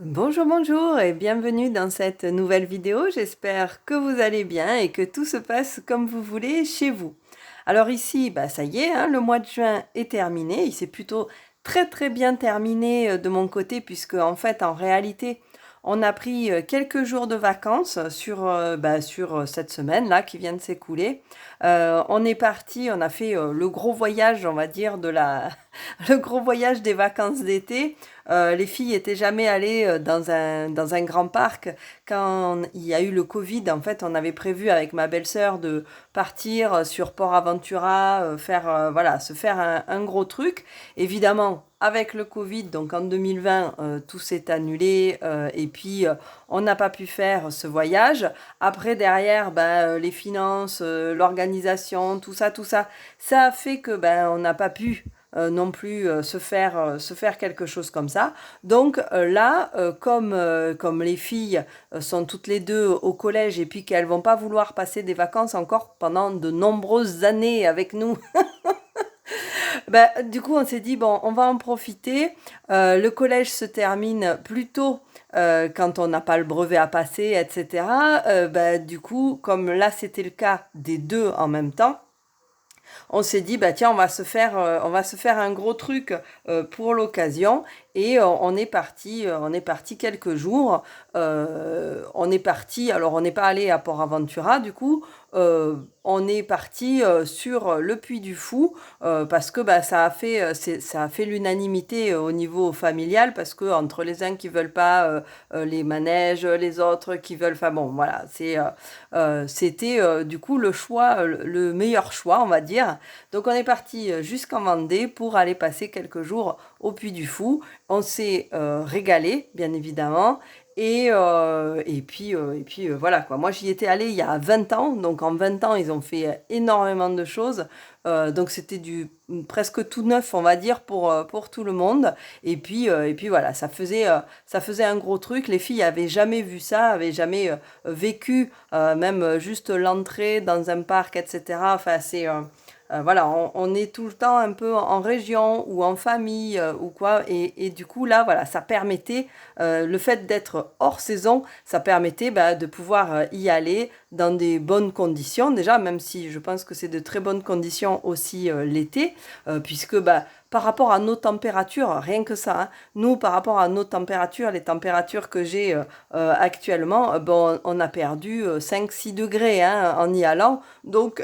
Bonjour, bonjour et bienvenue dans cette nouvelle vidéo. J'espère que vous allez bien et que tout se passe comme vous voulez chez vous. Alors ici, ça y est, hein, le mois de juin est terminé. Il s'est plutôt très bien terminé de mon côté puisque en fait, en réalité, on a pris quelques jours de vacances sur cette semaine-là qui vient de s'écouler. On est parti, on a fait le gros voyage, on va dire, le gros voyage des vacances d'été. Les filles étaient jamais allées dans un grand parc. Quand il y a eu le Covid, en fait, on avait prévu avec ma belle-sœur de partir sur Port Aventura, se faire un gros truc. Évidemment, avec le Covid, donc en 2020, tout s'est annulé et puis on n'a pas pu faire ce voyage. Après, derrière, les finances, l'organisation, tout ça, ça a fait que on n'a pas pu non plus se faire quelque chose comme ça. Donc là, comme les filles sont toutes les deux au collège et puis qu'elles vont pas vouloir passer des vacances encore pendant de nombreuses années avec nous, du coup on s'est dit, bon, on va en profiter. Le collège se termine plus tôt quand on n'a pas le brevet à passer, etc. Du coup, comme là c'était le cas des deux en même temps, on s'est dit bah tiens on va se faire un gros truc pour l'occasion et on est parti quelques jours. On est parti, alors on n'est pas allé à Port Aventura du coup. On est parti sur le Puy du Fou parce que ça a fait l'unanimité au niveau familial parce que entre les uns qui veulent pas les manèges, les autres qui veulent, enfin bon voilà, c'était du coup le choix, le meilleur choix on va dire. Donc on est parti jusqu'en Vendée pour aller passer quelques jours au Puy du Fou. On s'est régalé, bien évidemment. Voilà quoi. Moi j'y étais allée il y a 20 ans, donc en 20 ans ils ont fait énormément de choses. Donc c'était du presque tout neuf, on va dire, pour tout le monde. Et puis voilà, ça faisait un gros truc. Les filles avaient jamais vu ça, avaient jamais vécu, même juste l'entrée dans un parc, etc. Enfin, voilà, on est tout le temps un peu en région ou en famille ou quoi. Et du coup, là, voilà, ça permettait, le fait d'être hors saison, ça permettait de pouvoir y aller dans des bonnes conditions. Déjà, même si je pense que c'est de très bonnes conditions aussi l'été, puisque par rapport à nos températures, rien que ça, hein, nous, par rapport à nos températures, les températures que j'ai actuellement, on a perdu 5-6 degrés hein, en y allant. Donc,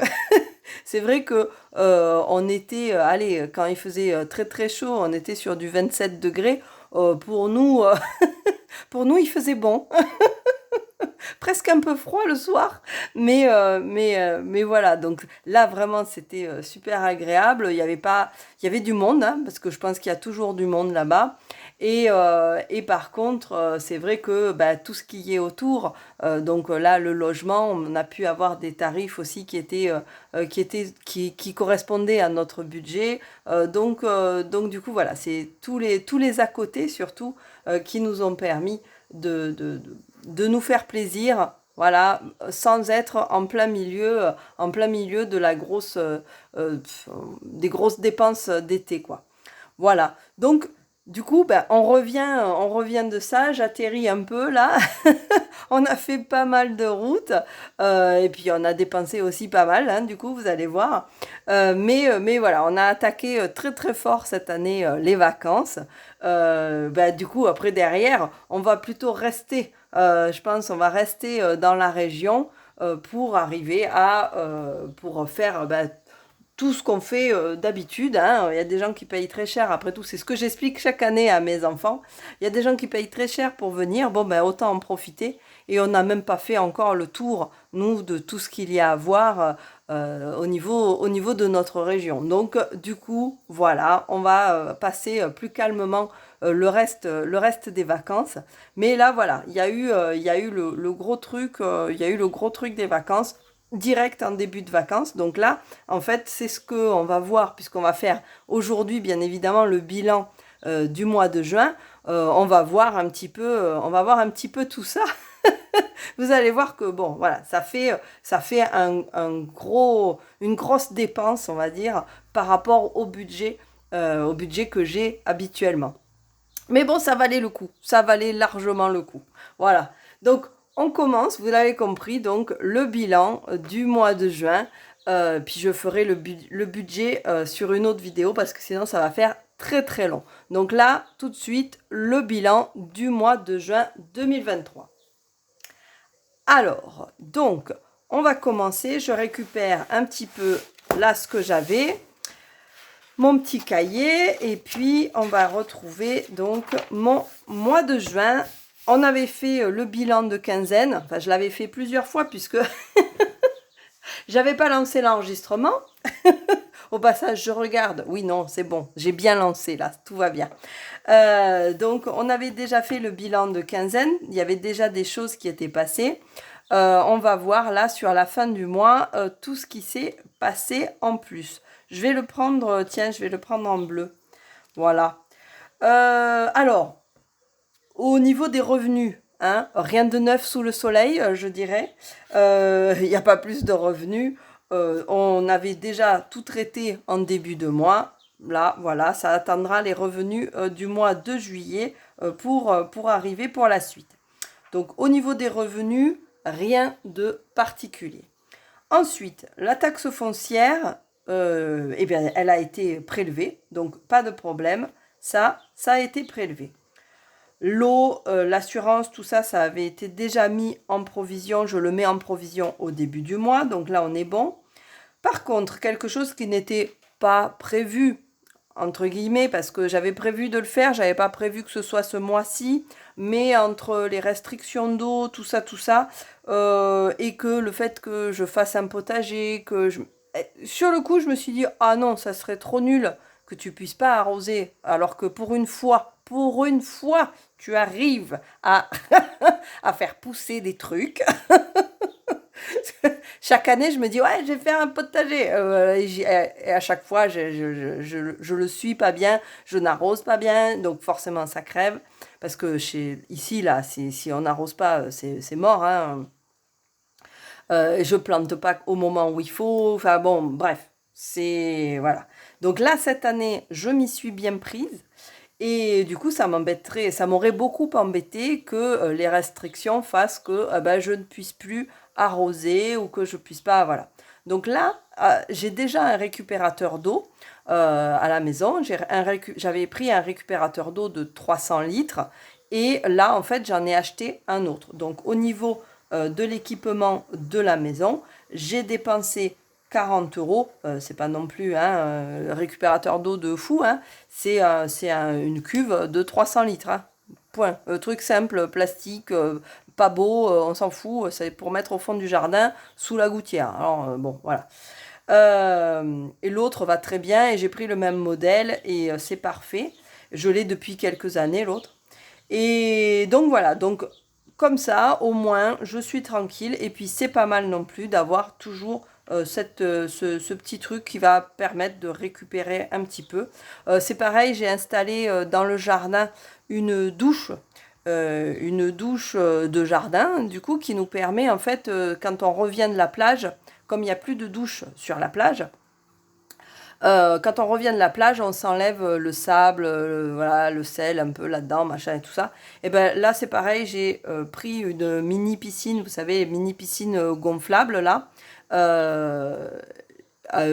c'est vrai que on était, allez, quand il faisait très chaud, on était sur du 27 degrés. Pour nous, pour nous, il faisait bon. Presque un peu froid le soir, mais voilà. Donc là, vraiment, c'était super agréable. Il y avait du monde, hein, parce que je pense qu'il y a toujours du monde là-bas. Et par contre, c'est vrai que tout ce qui est autour, là, le logement, on a pu avoir des tarifs aussi qui correspondaient à notre budget. Donc du coup, voilà, c'est tous les à côté surtout qui nous ont permis de nous faire plaisir, voilà, sans être en plein milieu de la des grosses dépenses d'été, quoi. Voilà. Donc, du coup, on revient de ça. J'atterris un peu là. On a fait pas mal de routes et puis on a dépensé aussi pas mal, hein, du coup, vous allez voir. Mais voilà, on a attaqué très fort cette année les vacances. Du coup, après derrière, on va plutôt rester, je pense, on va rester dans la région pour arriver pour faire tout ce qu'on fait d'habitude. Hein. Il y a des gens qui payent très cher. Après tout, c'est ce que j'explique chaque année à mes enfants. Il y a des gens qui payent très cher pour venir. Bon, autant en profiter. Et on n'a même pas fait encore le tour, nous, de tout ce qu'il y a à voir au niveau de notre région. Donc, du coup, voilà, on va passer plus calmement le reste des vacances. Mais là, voilà, il y a eu le gros truc, il y a eu le gros truc des vacances direct en début de vacances. Donc là, en fait, c'est ce qu'on va voir, puisqu'on va faire aujourd'hui, bien évidemment, le bilan du mois de juin. On va voir un petit peu, on va voir un petit peu tout ça. Vous allez voir que bon, voilà, ça fait une grosse dépense, on va dire, par rapport au budget que j'ai habituellement. Mais bon, ça valait le coup. Ça valait largement le coup. Voilà. Donc, on commence, vous l'avez compris, donc le bilan du mois de juin. Puis je ferai le budget sur une autre vidéo parce que sinon ça va faire très très long. Donc là, tout de suite, le bilan du mois de juin 2023. Alors, donc, on va commencer. Je récupère un petit peu là ce que j'avais, mon petit cahier, et puis on va retrouver donc mon mois de juin. On avait fait le bilan de quinzaine. Enfin, je l'avais fait plusieurs fois puisque j'avais pas lancé l'enregistrement. Au passage, je regarde. Oui, non, c'est bon. J'ai bien lancé là. Tout va bien. Donc, on avait déjà fait le bilan de quinzaine. Il y avait déjà des choses qui étaient passées. On va voir là sur la fin du mois tout ce qui s'est passé en plus. Je vais le prendre, tiens, je vais le prendre en bleu. Voilà. Alors, au niveau des revenus, hein, rien de neuf sous le soleil, je dirais. Il n'y a pas plus de revenus. On avait déjà tout traité en début de mois. Là, voilà, ça attendra les revenus du mois de juillet pour arriver pour la suite. Donc, au niveau des revenus, rien de particulier. Ensuite, la taxe foncière, eh bien, elle a été prélevée, donc pas de problème. Ça a été prélevé. L'eau, l'assurance, tout ça, ça avait été déjà mis en provision. Je le mets en provision au début du mois, donc là, on est bon. Par contre, quelque chose qui n'était pas prévu, entre guillemets, parce que j'avais prévu de le faire, j'avais pas prévu que ce soit ce mois-ci, mais entre les restrictions d'eau, tout ça, et que le fait que je fasse un potager, sur le coup, je me suis dit, ah non, ça serait trop nul que tu puisses pas arroser, alors que pour une fois, tu arrives à, à faire pousser des trucs. Chaque année, je me dis, ouais, je vais faire un potager. Et à chaque fois, je le suis pas bien, je n'arrose pas bien, donc forcément, ça crève. Parce que ici, là, si on n'arrose pas, c'est mort. Hein. Je plante pas au moment où il faut. Enfin bon, bref, c'est... Voilà. Donc là, cette année, je m'y suis bien prise. Et du coup, ça m'aurait beaucoup embêté que les restrictions fassent que ben, je ne puisse plus arroser ou que je puisse pas, voilà. Donc là, j'ai déjà un récupérateur d'eau à la maison. J'avais pris un récupérateur d'eau de 300 litres et là, en fait, j'en ai acheté un autre. Donc au niveau de l'équipement de la maison, j'ai dépensé 40 euros, c'est pas non plus un récupérateur d'eau de fou, hein, une cuve de 300 litres. Hein. Point. Truc simple, plastique, pas beau, on s'en fout, c'est pour mettre au fond du jardin, sous la gouttière. Alors, bon, voilà. Et l'autre va très bien, et j'ai pris le même modèle, et c'est parfait. Je l'ai depuis quelques années, l'autre. Et donc voilà, donc comme ça, au moins, je suis tranquille. Et puis, c'est pas mal non plus d'avoir toujours ce petit truc qui va permettre de récupérer un petit peu. C'est pareil, j'ai installé dans le jardin une douche de jardin, du coup, qui nous permet, en fait, quand on revient de la plage, comme il n'y a plus de douche sur la plage, quand on revient de la plage, on s'enlève le sable, voilà, le sel un peu là-dedans, machin et tout ça. Et ben là, c'est pareil, j'ai pris une mini piscine, vous savez, mini piscine gonflable là, euh,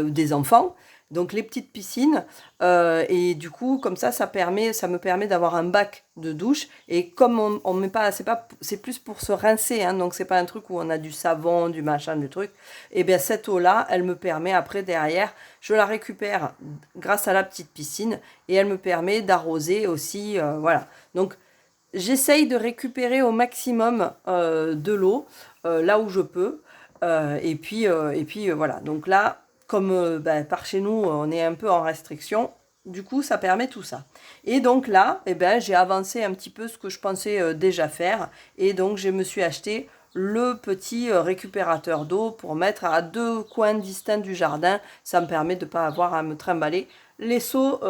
des enfants. Donc les petites piscines et du coup comme ça me permet d'avoir un bac de douche et comme on met pas c'est plus pour se rincer hein, donc c'est pas un truc où on a du savon du machin du truc et bien cette eau là elle me permet après derrière je la récupère grâce à la petite piscine et elle me permet d'arroser aussi voilà donc j'essaye de récupérer au maximum de l'eau là où je peux et puis voilà donc là comme ben, par chez nous, on est un peu en restriction, du coup, ça permet tout ça. Et donc là, eh ben, j'ai avancé un petit peu ce que je pensais déjà faire. Et donc, je me suis acheté le petit récupérateur d'eau pour mettre à deux coins distincts du jardin. Ça me permet de ne pas avoir à me trimballer les seaux,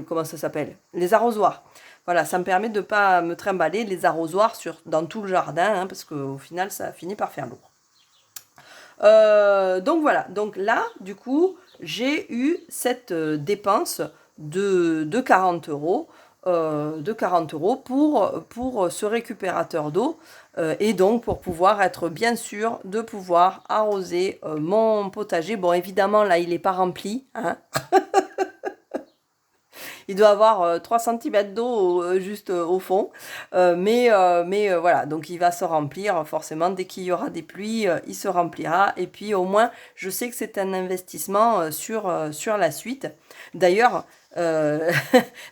comment ça s'appelle? Les arrosoirs. Voilà, ça me permet de ne pas me trimballer les arrosoirs dans tout le jardin, hein, parce qu'au final, ça finit par faire lourd. Donc voilà, donc là, du coup, j'ai eu cette dépense de 40 euros. de 40 € pour ce récupérateur d'eau et donc pour pouvoir être bien sûr de pouvoir arroser mon potager. Bon, évidemment, là, il n'est pas rempli, hein. Il doit avoir 3 cm d'eau juste au fond. Mais voilà, donc il va se remplir forcément. Dès qu'il y aura des pluies, il se remplira. Et puis au moins, je sais que c'est un investissement sur la suite. D'ailleurs, euh,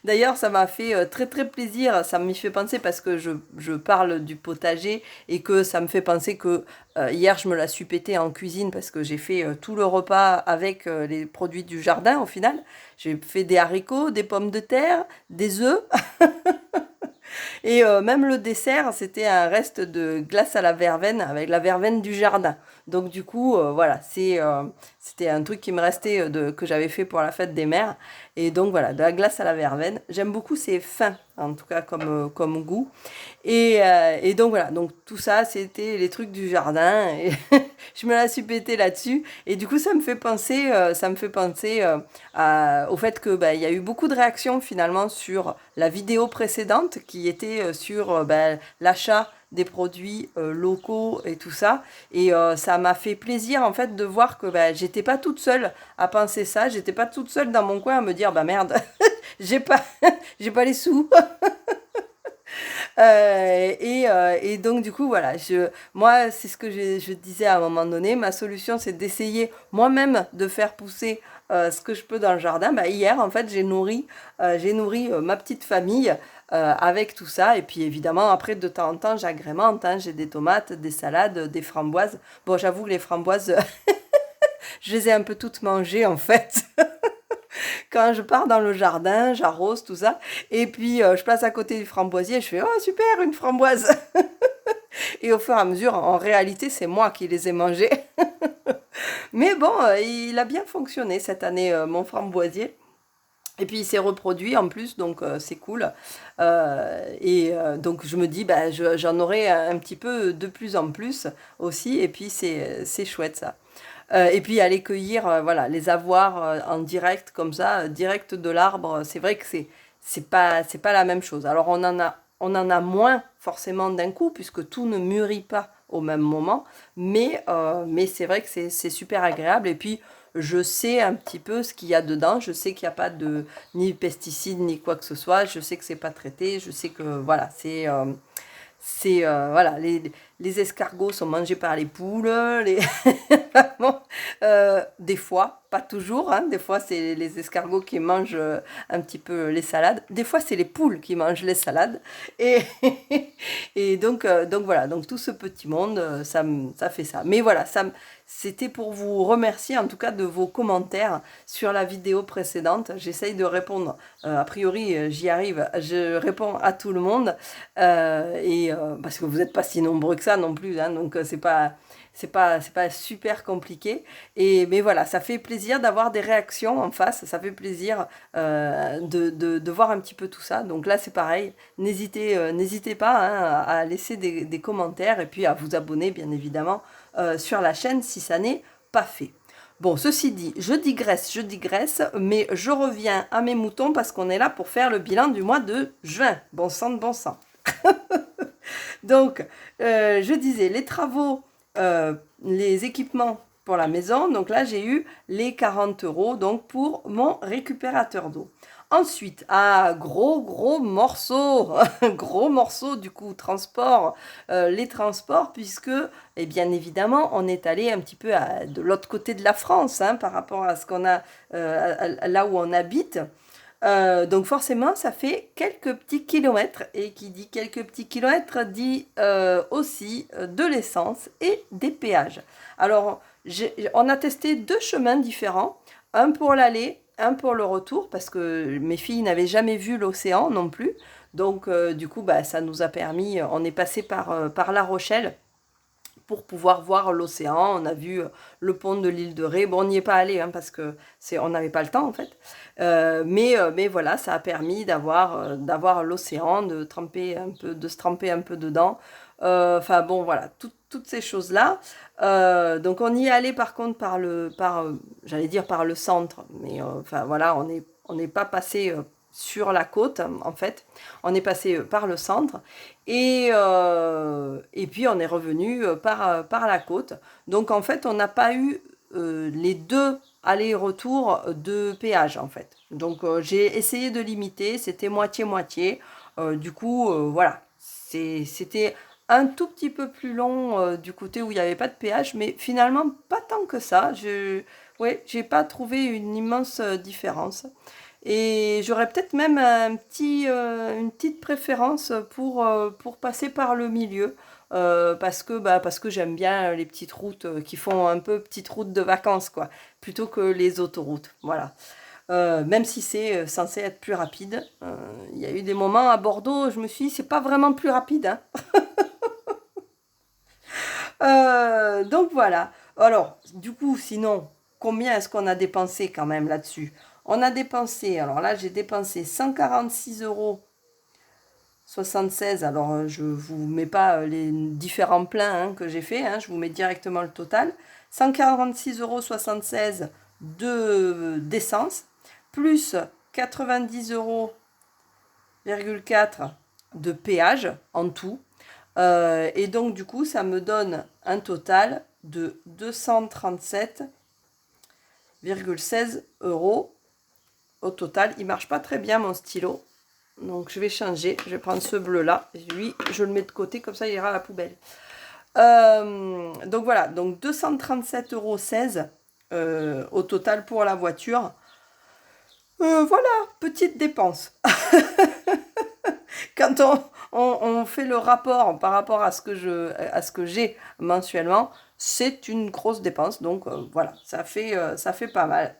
d'ailleurs, ça m'a fait très très plaisir. Ça m'y fait penser parce que je parle du potager et que ça me fait penser que hier, je me la suis pété en cuisine parce que j'ai fait tout le repas avec les produits du jardin au final. J'ai fait des haricots, des pommes de terre, des œufs. Et même le dessert, c'était un reste de glace à la verveine avec la verveine du jardin. Donc du coup, voilà, c'était un truc qui me restait que j'avais fait pour la fête des mères. Et donc voilà, de la glace à la verveine. J'aime beaucoup, c'est fin, en tout cas comme goût. Et donc voilà, donc tout ça, c'était les trucs du jardin. Et je me la suis pété là-dessus. Et du coup, ça me fait penser au fait que bah, il y a eu beaucoup de réactions finalement sur la vidéo précédente qui était sur bah, l'achat des produits locaux et tout ça. Et ça m'a fait plaisir en fait de voir que bah, j'étais pas toute seule à penser ça. J'étais pas toute seule dans mon coin à me dire bah merde, j'ai pas, j'ai pas les sous. Et donc, du coup, voilà, moi, c'est ce que je disais à un moment donné. Ma solution, c'est d'essayer moi-même de faire pousser ce que je peux dans le jardin. Bah, hier, en fait, j'ai nourri ma petite famille avec tout ça. Et puis, évidemment, après, de temps en temps, j'agrémente, hein. J'ai des tomates, des salades, des framboises. Bon, j'avoue que les framboises, je les ai un peu toutes mangées, en fait. Quand je pars dans le jardin, j'arrose tout ça. Et puis, je passe à côté du framboisier et je fais, oh super, une framboise. Et au fur et à mesure, en réalité, c'est moi qui les ai mangées. Mais bon, il a bien fonctionné cette année, mon framboisier. Et puis il s'est reproduit en plus, donc c'est cool. Donc je me dis, bah, j'en aurai un petit peu de plus en plus aussi. Et puis c'est chouette ça. Et puis aller cueillir, voilà, les avoir en direct comme ça, direct de l'arbre, c'est vrai que c'est pas la même chose. Alors on en a moins forcément d'un coup puisque tout ne mûrit pas au même moment, mais c'est vrai que c'est super agréable. Et puis je sais un petit peu ce qu'il y a dedans. Je sais qu'il n'y a pas de ni pesticides ni quoi que ce soit. Je sais que c'est pas traité. Je sais que voilà, voilà, les escargots sont mangés par les poules, bon, des fois, pas toujours, hein, des fois c'est les escargots qui mangent un petit peu les salades, des fois c'est les poules qui mangent les salades, et, et donc voilà, donc tout ce petit monde, ça fait ça. Mais voilà, c'était pour vous remercier en tout cas de vos commentaires sur la vidéo précédente. J'essaye de répondre, a priori j'y arrive, je réponds à tout le monde. Parce que vous n'êtes pas si nombreux que ça non plus, hein, donc c'est pas super compliqué. Mais voilà, ça fait plaisir d'avoir des réactions en face, ça fait plaisir de voir un petit peu tout ça. Donc là, c'est pareil, n'hésitez pas hein, à laisser des commentaires et puis à vous abonner, bien évidemment, sur la chaîne si ça n'est pas fait. Bon, ceci dit, je digresse, mais je reviens à mes moutons parce qu'on est là pour faire le bilan du mois de juin. Bon sang de bon sang. Donc, je disais, les travaux, les équipements pour la maison. Donc là, j'ai eu les 40 € donc, pour mon récupérateur d'eau. Ensuite, gros morceau, gros morceau du coup, transport, les transports, puisque, et bien évidemment, on est allé un petit peu de l'autre côté de la France, hein, par rapport à ce qu'on a, là où on habite. Donc forcément, ça fait quelques petits kilomètres. Et qui dit quelques petits kilomètres dit aussi de l'essence et des péages. Alors, on a testé 2 chemins différents. Un pour l'aller, un pour le retour, parce que mes filles n'avaient jamais vu l'océan non plus. Donc du coup, bah, ça nous a permis, on est passé par La Rochelle pour pouvoir voir l'océan. On a vu le pont de l'île de Ré. Bon, on n'y est pas allé hein, parce que on n'avait pas le temps en fait. Mais voilà, ça a permis d'avoir l'océan, de se tremper un peu dedans. Enfin bon, voilà, toutes ces choses-là. Donc on y est allé par contre j'allais dire par le centre, mais enfin voilà, on n'est pas passé sur la côte, en fait. On est passé par le centre et puis on est revenu par la côte. Donc en fait, on n'a pas eu les deux allers-retours de péage, en fait. Donc j'ai essayé de limiter, c'était moitié-moitié. Du coup, voilà, c'était un tout petit peu plus long du côté où il n'y avait pas de péage, mais finalement pas tant que ça. Ouais, j'ai pas trouvé une immense différence. Et j'aurais peut-être même une petite préférence pour passer par le milieu. Parce que j'aime bien les petites routes qui font un peu petites routes de vacances, quoi, plutôt que les autoroutes. Voilà. Même si c'est censé être plus rapide. Il y a eu des moments à Bordeaux, je me suis dit, c'est pas vraiment plus rapide, hein. Donc voilà. Alors, du coup, sinon, combien est-ce qu'on a dépensé quand même là-dessus? On a dépensé, alors là, j'ai dépensé 146,76 €. Alors, je vous mets pas les différents pleins hein, que j'ai fait, hein, je vous mets directement le total. 146,76 € d'essence, plus 90,4 € de péage en tout. Et donc, du coup, ça me donne un total de 237,16 € au total. Il marche pas très bien, mon stylo. Donc, je vais changer. Je vais prendre ce bleu-là. Lui, je le mets de côté, comme ça, il ira à la poubelle. Donc, voilà. Donc, 237,16 € au total pour la voiture. Voilà, petite dépense. Quand on fait le rapport par rapport à ce que j'ai mensuellement, c'est une grosse dépense. Donc voilà, ça fait pas mal.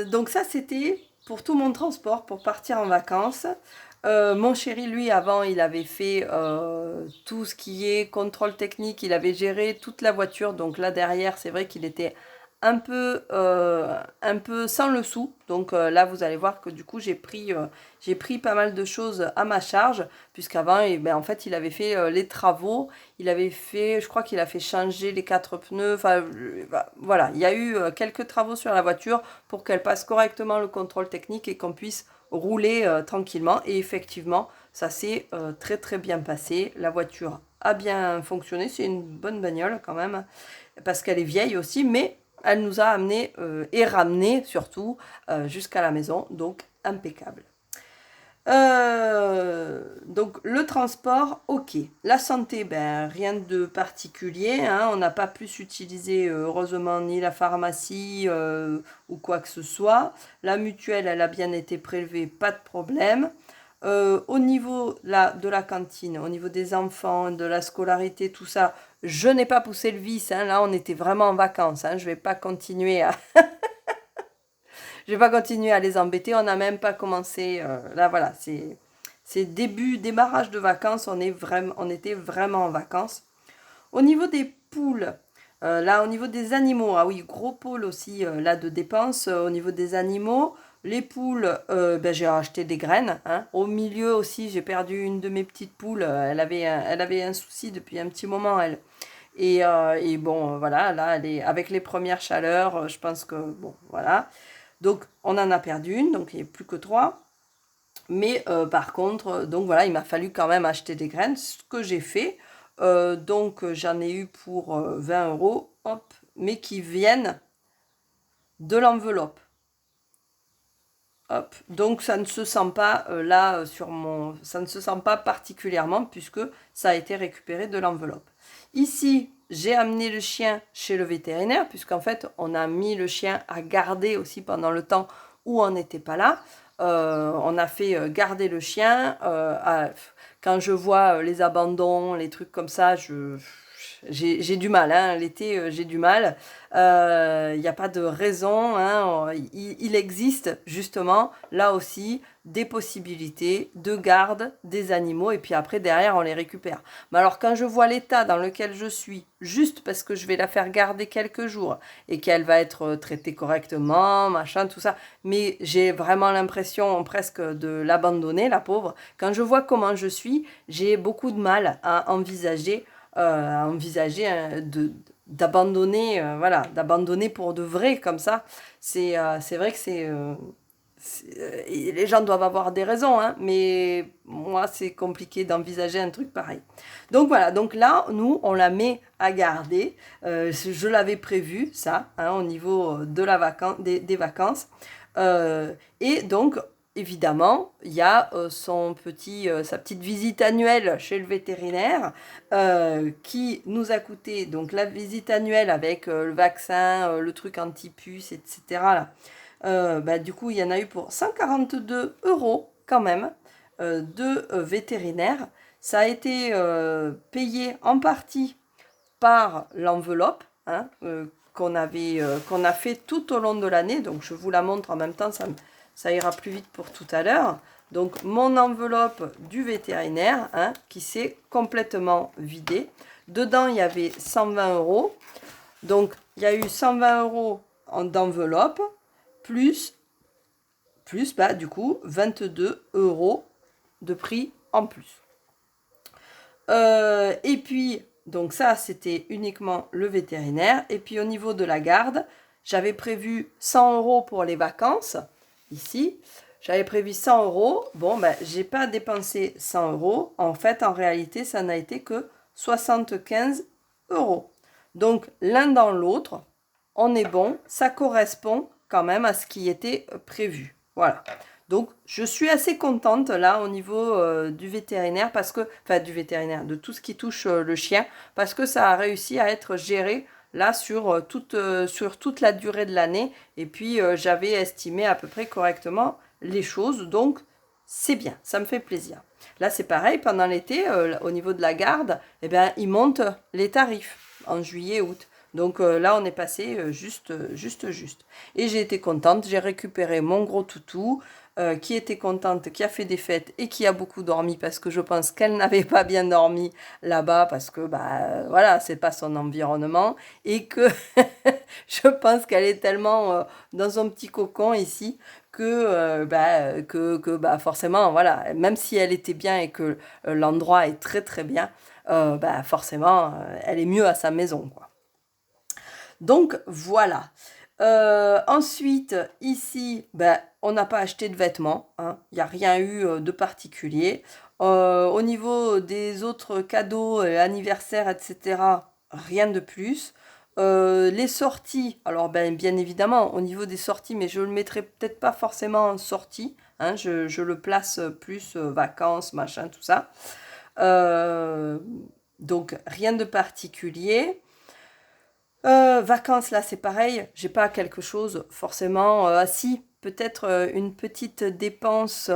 Donc ça, c'était pour tout mon transport pour partir en vacances. Mon chéri, lui, avant, il avait fait tout ce qui est contrôle technique. Il avait géré toute la voiture. Donc là, derrière, c'est vrai qu'il était un peu sans le sou. Donc là, vous allez voir que du coup, j'ai pris pas mal de choses à ma charge. Puisqu'avant, ben, en fait, il avait fait les travaux. Il avait fait, je crois qu'il a fait changer les 4 pneus. Enfin, voilà, il y a eu quelques travaux sur la voiture pour qu'elle passe correctement le contrôle technique et qu'on puisse rouler tranquillement. Et effectivement, ça s'est très très bien passé. La voiture a bien fonctionné. C'est une bonne bagnole quand même, parce qu'elle est vieille aussi, mais elle nous a amené et ramené surtout jusqu'à la maison. Donc impeccable. Donc le transport, ok. La santé, ben rien de particulier, hein. On n'a pas pu s'utiliser heureusement ni la pharmacie ou quoi que ce soit. La mutuelle, elle a bien été prélevée, pas de problème. Au niveau là, de la cantine, au niveau des enfants, de la scolarité, tout ça, je n'ai pas poussé le vice, hein. Là, on était vraiment en vacances, hein. Je vais pas continuer à je vais pas continuer à les embêter. On n'a même pas commencé. Là, voilà, c'est démarrage de vacances. On était vraiment en vacances. Au niveau des poules, là, au niveau des animaux, ah oui, gros pôle aussi là de dépenses. Au niveau des animaux, les poules, ben, j'ai acheté des graines, hein. Au milieu aussi, j'ai perdu une de mes petites poules. Elle avait un souci depuis un petit moment, elle. Et bon, voilà, là, avec les premières chaleurs, je pense que, bon, voilà. Donc, on en a perdu une, donc il n'y a plus que 3. Mais par contre, donc voilà, il m'a fallu quand même acheter des graines, ce que j'ai fait. Donc, j'en ai eu pour 20 €, hop, mais qui viennent de l'enveloppe. Hop. Donc, ça ne se sent pas là ça ne se sent pas particulièrement puisque ça a été récupéré de l'enveloppe. Ici, j'ai amené le chien chez le vétérinaire, puisqu'en fait, on a mis le chien à garder aussi pendant le temps où on n'était pas là. On a fait garder le chien. Quand je vois les abandons, les trucs comme ça, j'ai du mal, hein. L'été, j'ai du mal. Il n'y a pas de raison, hein. Il existe justement là aussi des possibilités de garde des animaux et puis après derrière on les récupère. Mais alors quand je vois l'état dans lequel je suis, juste parce que je vais la faire garder quelques jours et qu'elle va être traitée correctement, machin, tout ça, mais j'ai vraiment l'impression presque de l'abandonner, la pauvre. Quand je vois comment je suis, j'ai beaucoup de mal à envisager d'abandonner, voilà, d'abandonner pour de vrai comme ça. C'est vrai que Et les gens doivent avoir des raisons, hein, mais moi, c'est compliqué d'envisager un truc pareil. Donc voilà, donc là, nous, on la met à garder. Je l'avais prévu, ça, hein, au niveau de des vacances. Et donc, évidemment, il y a sa petite visite annuelle chez le vétérinaire qui nous a coûté, donc la visite annuelle avec le vaccin, le truc anti-puce, etc. Là. Bah, du coup, il y en a eu pour 142 euros quand même de vétérinaire. Ça a été payé en partie par l'enveloppe hein, qu'on a fait tout au long de l'année. Donc je vous la montre en même temps, ça ira plus vite pour tout à l'heure. Donc mon enveloppe du vétérinaire hein, qui s'est complètement vidée. Dedans, il y avait 120 euros. Donc il y a eu 120 euros d'enveloppe plus, bah, du coup 22 euros de prix en plus. Et puis, donc ça, c'était uniquement le vétérinaire. Et puis au niveau de la garde, j'avais prévu 100 euros pour les vacances, ici. J'avais prévu 100 euros. Bon, ben, j'ai pas dépensé 100 euros. En fait, en réalité, ça n'a été que 75 euros. Donc, l'un dans l'autre, on est bon. Ça correspond quand même à ce qui était prévu. Voilà. Donc, je suis assez contente là au niveau du vétérinaire, enfin du vétérinaire, de tout ce qui touche le chien, parce que ça a réussi à être géré là sur toute la durée de l'année. Et puis, j'avais estimé à peu près correctement les choses, donc c'est bien, ça me fait plaisir. Là, c'est pareil, pendant l'été, au niveau de la garde, eh bien, ils montent les tarifs en juillet, août. Donc là, on est passé juste. Et j'ai été contente, j'ai récupéré mon gros toutou, qui était contente, qui a fait des fêtes et qui a beaucoup dormi parce que je pense qu'elle n'avait pas bien dormi là-bas parce que bah voilà, c'est pas son environnement et que je pense qu'elle est tellement dans son petit cocon ici que forcément voilà, même si elle était bien et que l'endroit est très très bien, bah forcément elle est mieux à sa maison quoi. Donc voilà. Ensuite, ici, ben, on n'a pas acheté de vêtements. Hein. Il n'y a rien eu de particulier. Au niveau des autres cadeaux, anniversaires, etc., rien de plus. Les sorties, alors ben, bien évidemment, au niveau des sorties, mais je le mettrai peut-être pas forcément en sortie. Hein, je le place plus vacances, machin, tout ça. Euh, donc rien de particulier. Vacances, là, c'est pareil. J'ai pas quelque chose forcément. Si, peut-être une dépense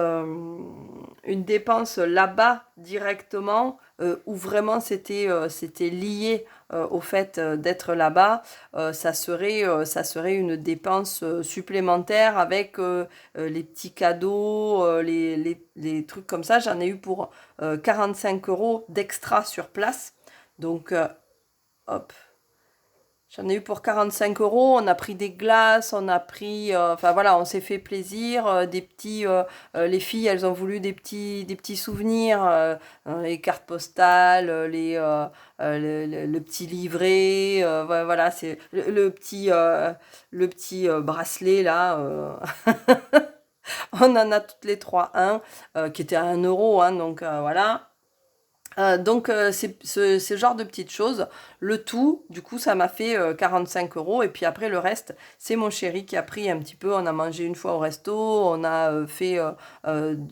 là-bas directement, où vraiment c'était lié au fait d'être là-bas. Ça serait une dépense supplémentaire avec les petits cadeaux, les trucs comme ça. J'en ai eu pour 45 euros d'extra sur place. Donc, hop. J'en ai eu pour 45 euros. On a pris des glaces, on a pris. Enfin voilà, on s'est fait plaisir. Les filles, elles ont voulu des petits souvenirs. Les cartes postales, le petit livret. Voilà, c'est le petit bracelet là. On en a toutes les trois un qui était à 1 euro. Hein, donc voilà. C'est ce genre de petites choses. Le tout, du coup, ça m'a fait 45 euros. Et puis après, le reste, c'est mon chéri qui a pris un petit peu. On a mangé une fois au resto. On a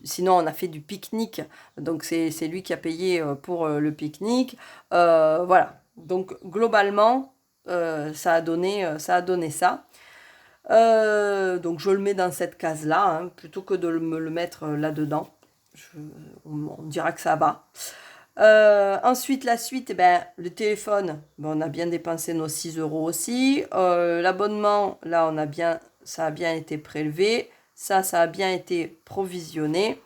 sinon, on a fait du pique-nique. Donc, c'est lui qui a payé pour le pique-nique. Voilà. Donc, globalement, ça a donné ça. Donc, je le mets dans cette case-là, hein, plutôt que de me le mettre là-dedans. On dira que ça va. Ensuite, la suite, eh ben, le téléphone, ben, on a bien dépensé nos 6 euros aussi. L'abonnement, là, ça a bien été prélevé. Ça a bien été provisionné.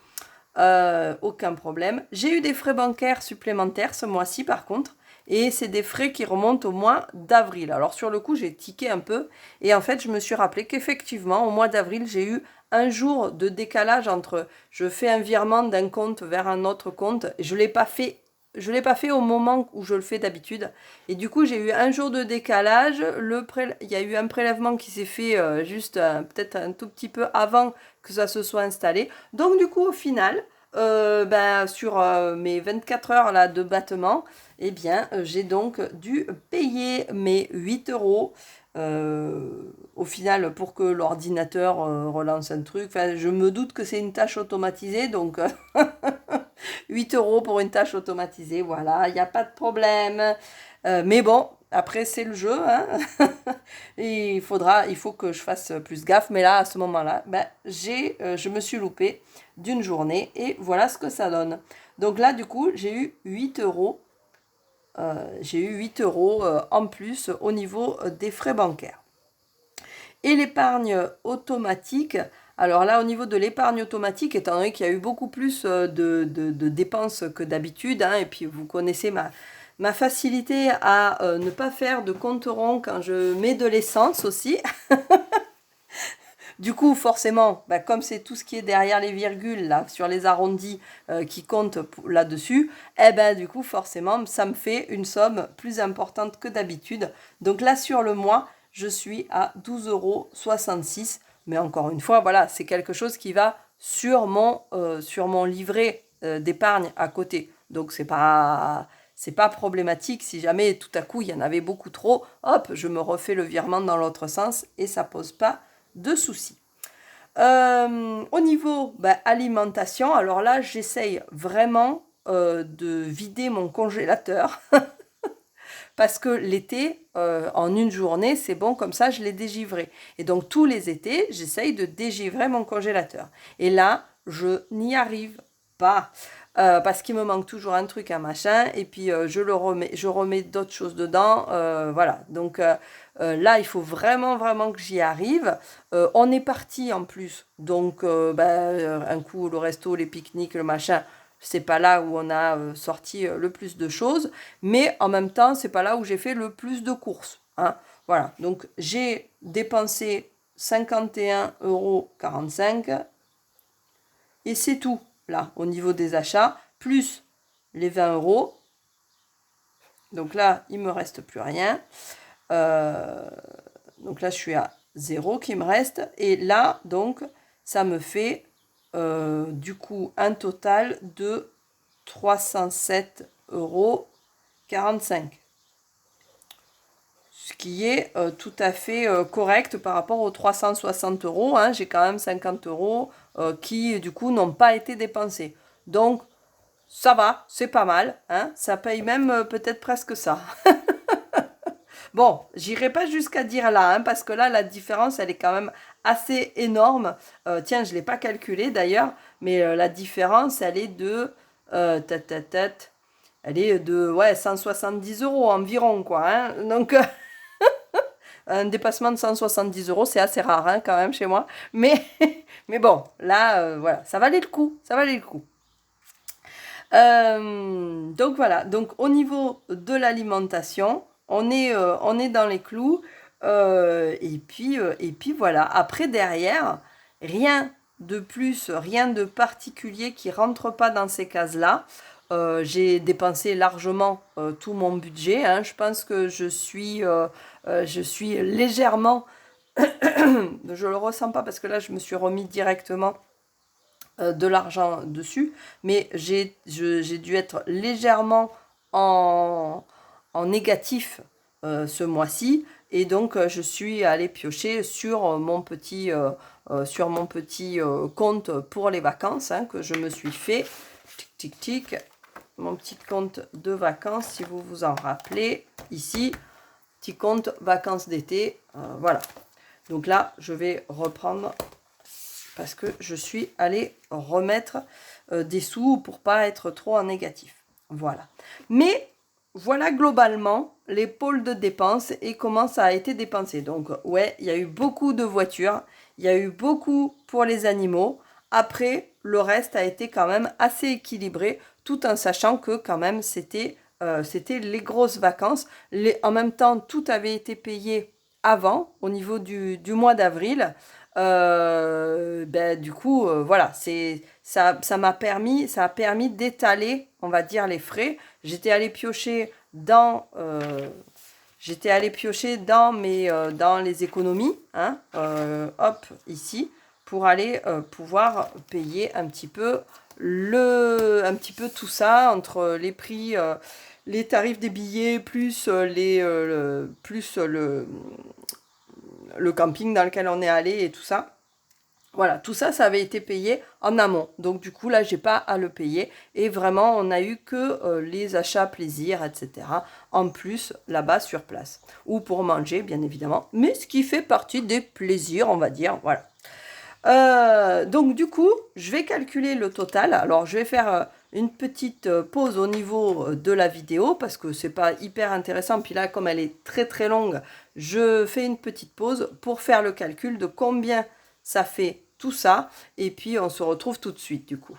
Aucun problème. J'ai eu des frais bancaires supplémentaires ce mois-ci, par contre. Et c'est des frais qui remontent au mois d'avril. Alors, sur le coup, j'ai tiqué un peu. Et en fait, je me suis rappelé qu'effectivement, au mois d'avril, j'ai eu un jour de décalage entre je fais un virement d'un compte vers un autre compte. Je l'ai pas fait au moment où je le fais d'habitude. Et du coup, j'ai eu un jour de décalage. Il y a eu un prélèvement qui s'est fait juste peut-être un tout petit peu avant que ça se soit installé. Donc du coup, au final, sur mes 24 heures là, de battement, eh bien, j'ai donc dû payer mes 8 euros au final pour que l'ordinateur relance un truc. Enfin, je me doute que c'est une tâche automatisée, donc 8 euros pour une tâche automatisée, voilà, il n'y a pas de problème. Mais bon, après c'est le jeu, hein. Et il faut que je fasse plus gaffe. Mais là, à ce moment-là, je me suis loupée d'une journée et voilà ce que ça donne. Donc là, du coup, j'ai eu 8 euros. J'ai eu 8 euros en plus au niveau des frais bancaires. Et l'épargne automatique, alors là, au niveau de l'épargne automatique, étant donné qu'il y a eu beaucoup plus de dépenses que d'habitude, hein, et puis vous connaissez ma facilité à ne pas faire de compte rond quand je mets de l'essence aussi. Du coup, forcément, comme c'est tout ce qui est derrière les virgules, là, sur les arrondis qui comptent là-dessus, eh ben, du coup, forcément, ça me fait une somme plus importante que d'habitude. Donc là, sur le mois, je suis à 12,66 €. Mais encore une fois, voilà, c'est quelque chose qui va sur mon livret d'épargne à côté. Donc, c'est pas problématique. Si jamais tout à coup il y en avait beaucoup trop, hop, je me refais le virement dans l'autre sens et ça pose pas de soucis. Au niveau alimentation, alors là, j'essaye vraiment de vider mon congélateur parce que l'été, en une journée, c'est bon, comme ça, je l'ai dégivré. Et donc, tous les étés, j'essaye de dégivrer mon congélateur. Et là, je n'y arrive pas. Parce qu'il me manque toujours un truc, un machin, et puis je remets d'autres choses dedans. Voilà. Donc là, il faut vraiment, vraiment que j'y arrive. On est parti en plus. Donc, un coup, le resto, les pique-niques, le machin, c'est pas là où on a sorti le plus de choses, mais en même temps, c'est pas là où j'ai fait le plus de courses, hein. Voilà, donc j'ai dépensé 51,45 € et c'est tout, là, au niveau des achats, plus les 20 euros. Donc là, il me reste plus rien. Donc là, je suis à 0 qui me reste. Et là, donc, ça me fait du coup un total de 307,45 €. Ce qui est tout à fait correct par rapport aux 360 €. Hein. J'ai quand même 50 € qui, du coup, n'ont pas été dépensés. Donc, ça va, c'est pas mal. Hein. Ça paye même peut-être presque ça. Bon, j'irai pas jusqu'à dire là, hein, parce que là, la différence, elle est quand même assez énorme. Tiens, je ne l'ai pas calculé d'ailleurs, mais la différence, elle est de... elle est de 170 € environ, quoi. Hein. Donc, un dépassement de 170 €, c'est assez rare, hein, quand même, chez moi. Mais, mais bon, là, voilà, ça valait le coup. Ça valait le coup. Donc voilà, donc au niveau de l'alimentation, on est dans les clous. Et puis voilà, après derrière, rien de plus, rien de particulier qui rentre pas dans ces cases-là. J'ai dépensé largement tout mon budget, hein. Je pense que je suis légèrement, je le ressens pas parce que là je me suis remis directement de l'argent dessus, mais j'ai dû être légèrement en négatif ce mois-ci, et donc je suis allée piocher sur mon petit compte pour les vacances, hein, que je me suis fait. Tic tic tic, mon petit compte de vacances, si vous vous en rappelez, ici, petit compte vacances d'été, voilà. Donc là, je vais reprendre parce que je suis allée remettre des sous pour pas être trop en négatif. Voilà. Mais voilà globalement les pôles de dépenses et comment ça a été dépensé. Donc ouais, il y a eu beaucoup de voitures, il y a eu beaucoup pour les animaux. Après, le reste a été quand même assez équilibré, tout en sachant que quand même c'était les grosses vacances. En même temps, tout avait été payé avant, au niveau du mois d'avril. Du coup, voilà, ça a permis d'étaler, on va dire, les frais. J'étais allée piocher dans les économies, hein, hop, ici. pour aller pouvoir payer un petit peu tout ça entre les prix, les tarifs des billets, plus le camping dans lequel on est allé et tout ça. Voilà, tout ça, ça avait été payé en amont. Donc du coup, là, j'ai pas à le payer. Et vraiment, on n'a eu que les achats plaisir, etc. En plus, là-bas, sur place. Ou pour manger, bien évidemment. Mais ce qui fait partie des plaisirs, on va dire. Voilà. Donc du coup, je vais calculer le total. Alors, je vais faire une petite pause au niveau de la vidéo parce que c'est pas hyper intéressant. Puis là, comme elle est très très longue, je fais une petite pause pour faire le calcul de combien ça fait tout ça. Et puis, on se retrouve tout de suite du coup.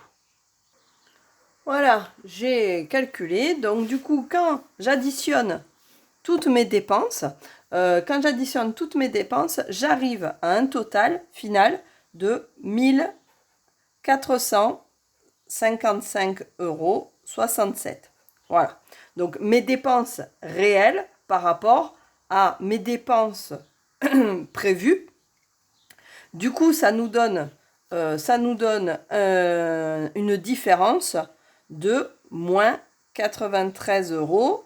Voilà, j'ai calculé. Donc du coup, quand j'additionne toutes mes dépenses, j'arrive à un total final de 1455,67 €. Voilà. Donc mes dépenses réelles par rapport à mes dépenses prévues. Du coup, ça nous donne une différence de moins 93,67 €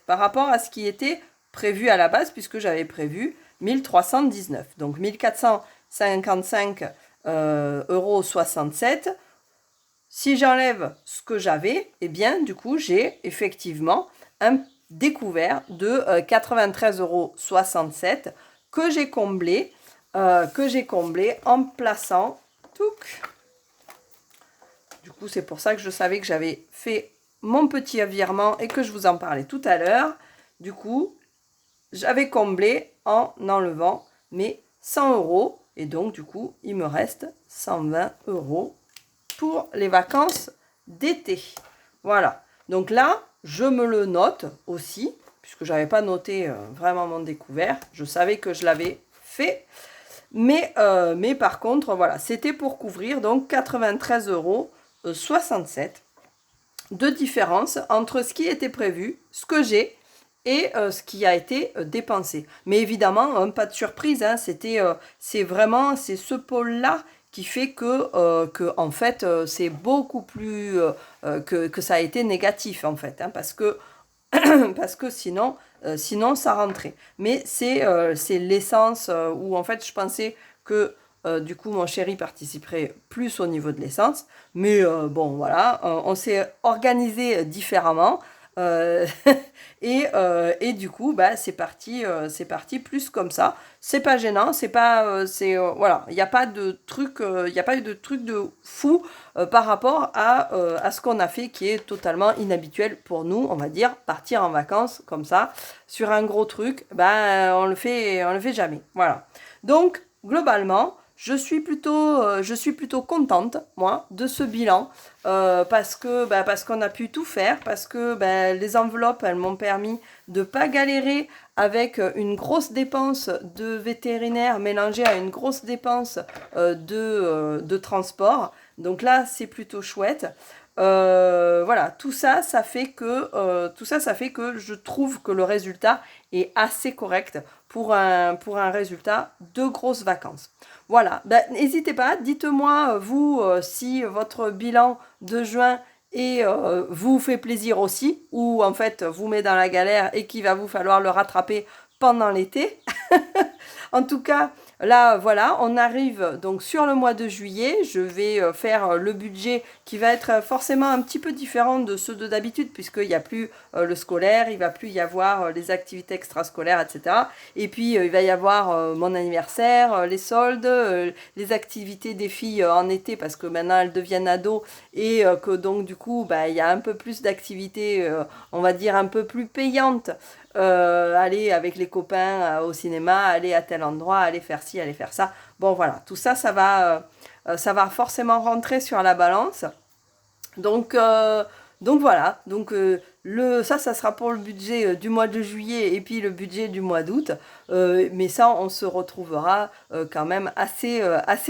par rapport à ce qui était prévu à la base, puisque j'avais prévu 1319. Donc 1455,67 €. Si j'enlève ce que j'avais, eh bien, du coup, j'ai effectivement un découvert de 93,67 € que j'ai comblé en plaçant touc. Du coup, c'est pour ça que je savais que j'avais fait mon petit virement et que je vous en parlais tout à l'heure. Du coup, j'avais comblé en enlevant mes 100 € et donc du coup, il me reste 120 € pour les vacances d'été. Voilà. Donc là, je me le note aussi, puisque je n'avais pas noté vraiment mon découvert. Je savais que je l'avais fait. Mais par contre, voilà, c'était pour couvrir donc 93,67 € de différence entre ce qui était prévu, ce que j'ai et ce qui a été dépensé. Mais évidemment, pas de surprise, hein, c'est ce pôle-là qui fait que en fait, c'est beaucoup plus que ça a été négatif en fait, hein, parce que sinon ça rentrait. Mais c'est l'essence où en fait je pensais que du coup mon chéri participerait plus au niveau de l'essence. Mais bon voilà, on s'est organisé différemment. euh, et du coup bah c'est parti plus comme ça. C'est pas gênant, c'est pas voilà, il n'y a pas de truc de fou par rapport à ce qu'on a fait qui est totalement inhabituel pour nous, on va dire, partir en vacances comme ça sur un gros truc, ben on le fait jamais. Voilà. Donc globalement, je suis plutôt contente, moi, de ce bilan, parce qu'on a pu tout faire, parce que les enveloppes, elles m'ont permis de ne pas galérer avec une grosse dépense de vétérinaire mélangée à une grosse dépense de transport. Donc là, c'est plutôt chouette. Voilà, tout ça, ça fait que je trouve que le résultat est assez correct pour un résultat de grosses vacances. Voilà, n'hésitez pas, dites-moi, vous, si votre bilan de juin vous fait plaisir aussi, ou en fait vous met dans la galère et qu'il va vous falloir le rattraper pendant l'été. En tout cas, là, voilà, on arrive donc sur le mois de juillet. Je vais faire le budget qui va être forcément un petit peu différent de ceux de d'habitude, puisqu'il n'y a plus le scolaire, il va plus y avoir les activités extrascolaires, etc. Et puis, il va y avoir mon anniversaire, les soldes, les activités des filles en été, parce que maintenant elles deviennent ados, et que donc, du coup, il y a un peu plus d'activités, on va dire, un peu plus payantes. Aller avec les copains au cinéma, aller à tel endroit, aller faire ci, aller faire ça. Bon voilà, tout ça, ça va forcément rentrer sur la balance. Donc Donc voilà, donc ça sera pour le budget du mois de juillet et puis le budget du mois d'août. Mais ça, on se retrouvera quand même assez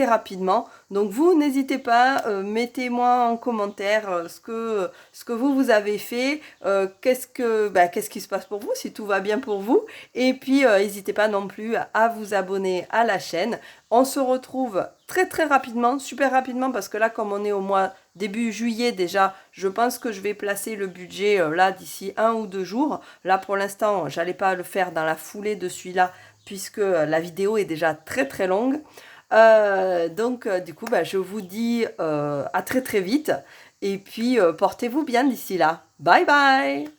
rapidement. Donc vous, n'hésitez pas, mettez-moi en commentaire ce que vous avez fait, qu'est-ce qui se passe pour vous, si tout va bien pour vous. Et puis, n'hésitez pas non plus à vous abonner à la chaîne. On se retrouve très très rapidement, super rapidement, parce que là, comme on est au mois début juillet déjà, je pense que je vais placer le budget là d'ici 1 ou 2 jours. Là, pour l'instant, j'allais pas le faire dans la foulée de celui-là, puisque la vidéo est déjà très très longue. Donc, du coup, bah, je vous dis à très très vite. Et puis, portez-vous bien d'ici là. Bye bye!